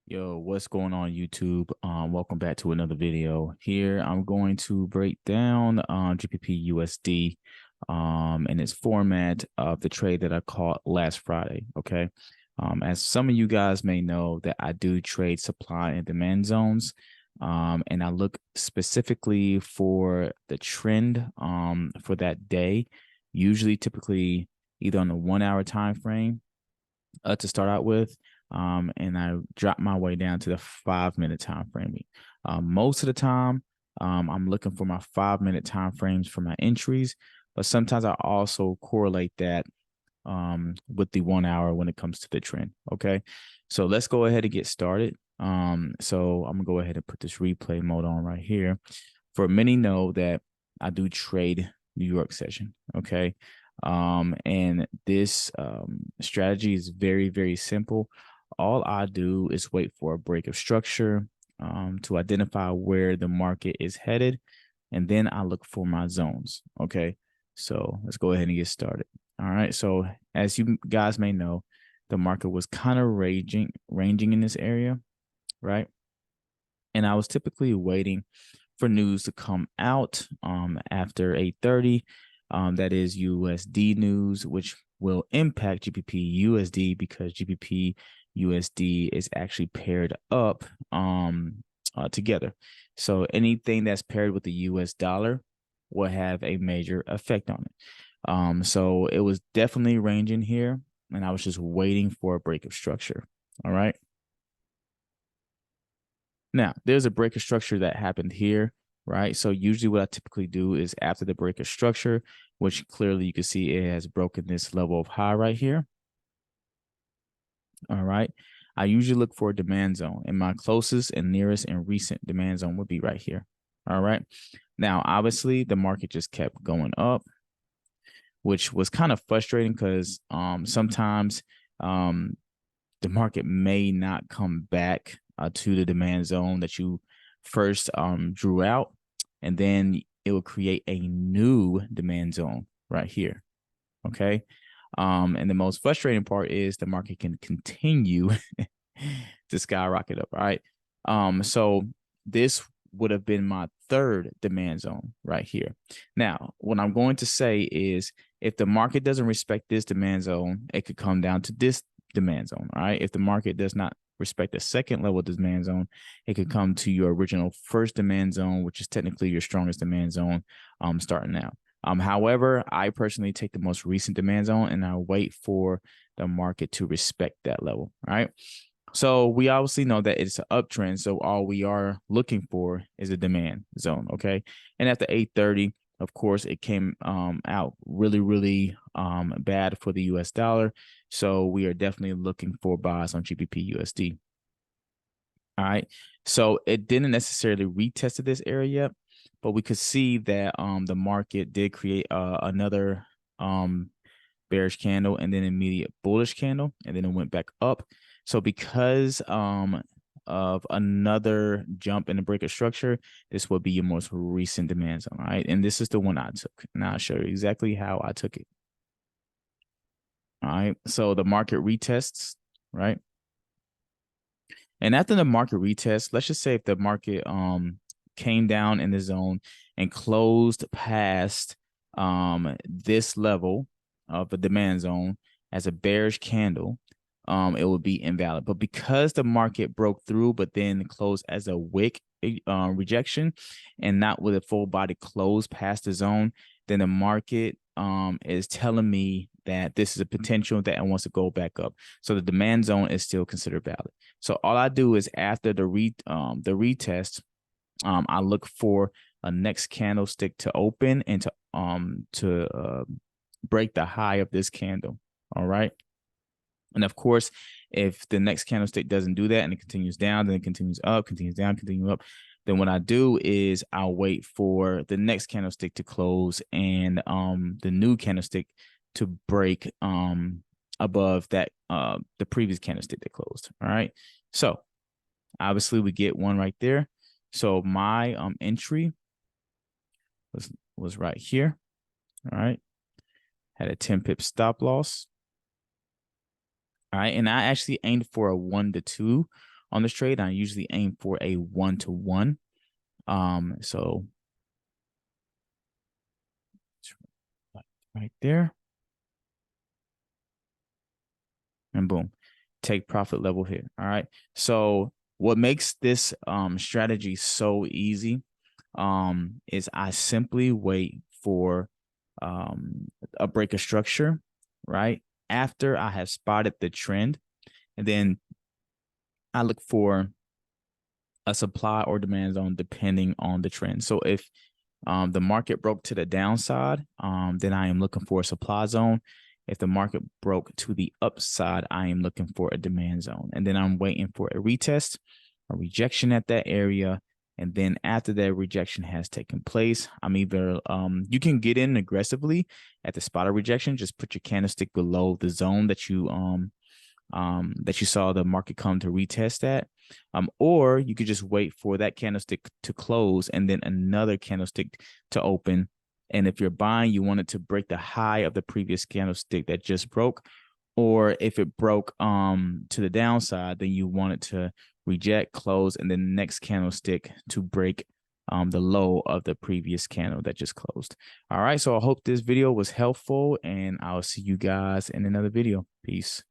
Yo, what's going on YouTube? Welcome back to another video. Here I'm going to break down GBPUSD in its format of the trade that I caught last Friday. Okay. As some of you guys may know that I do trade supply and demand zones. And I look specifically for the trend for that day, usually typically either on the 1 hour time frame to start out with. And I drop my way down to the 5 minute time frame. Most of the time, I'm looking for my 5 minute time frames for my entries, but sometimes I also correlate that with the 1 hour when it comes to the trend. Okay, so let's go ahead and get started. So I'm gonna go ahead and put this replay mode on right here. For many know that I do trade New York session. Okay. And this strategy is very, very simple. All I do is wait for a break of structure to identify where the market is headed, and then I look for my zones. Okay, so let's go ahead and get started. All right, so as you guys may know, the market was kind of ranging in this area, right? And I was typically waiting for news to come out after 8:30. That is USD news, which will impact GBPUSD because GBPUSD is actually paired up together. So anything that's paired with the US dollar will have a major effect on it. So it was definitely ranging here, and I was just waiting for a break of structure. All right. Now, there's a break of structure that happened here, right? So usually what I typically do is after the break of structure, which clearly you can see it has broken this level of high right here. All right. I usually look for a demand zone, and my closest and nearest and recent demand zone would be right here. All right. Now, obviously, the market just kept going up, which was kind of frustrating because sometimes the market may not come back to the demand zone that you first drew out, and then it will create a new demand zone right here. Okay. And the most frustrating part is the market can continue to skyrocket up. All right. So this would have been my third demand zone right here. Now, what I'm going to say is if the market doesn't respect this demand zone, it could come down to this demand zone. All right. If the market does not respect the second level demand zone, it could come to your original first demand zone, which is technically your strongest demand zone starting now. However, I personally take the most recent demand zone and I wait for the market to respect that level. All right. So we obviously know that it's an uptrend. So all we are looking for is a demand zone. Okay. And after 8:30, of course, it came out really, really bad for the US dollar. So we are definitely looking for buys on GBPUSD. All right. So it didn't necessarily retest this area yet, but we could see that the market did create another bearish candle and then immediate bullish candle, and then it went back up. So because of another jump in the break of structure, this will be your most recent demand zone. All right. And this is the one I took. And I'll show you exactly how I took it. All right. So the market retests, right? And after the market retest, let's just say if the market came down in the zone and closed past this level of the demand zone as a bearish candle, it would be invalid. But because the market broke through, but then closed as a wick rejection and not with a full body close past the zone, then the market is telling me that this is a potential that it wants to go back up. So the demand zone is still considered valid. So all I do is after the retest, I look for a next candlestick to open and to break the high of this candle. All right. And of course, if the next candlestick doesn't do that and it continues down, then it continues up, continues down, continue up, then what I do is I'll wait for the next candlestick to close and the new candlestick to break above that the previous candlestick that closed. All right. So obviously we get one right there. So my entry was right here. All right. Had a 10 pip stop loss. All right. And I actually aimed for a 1 to 2 on this trade. I usually aim for a 1-to-1. So right there. And boom, take profit level here. All right. So what makes this strategy so easy is I simply wait for a break of structure, right? After I have spotted the trend, and then I look for a supply or demand zone depending on the trend. So if the market broke to the downside, then I am looking for a supply zone. If the market broke to the upside, I am looking for a demand zone. And then I'm waiting for a retest, a rejection at that area. And then after that rejection has taken place, I'm either, you can get in aggressively at the spot of rejection, just put your candlestick below the zone that you saw the market come to retest at, or you could just wait for that candlestick to close and then another candlestick to open. And if you're buying, you want it to break the high of the previous candlestick that just broke, or if it broke to the downside, then you want it to reject, close, and then the next candlestick to break the low of the previous candle that just closed. All right, so I hope this video was helpful, and I'll see you guys in another video. Peace.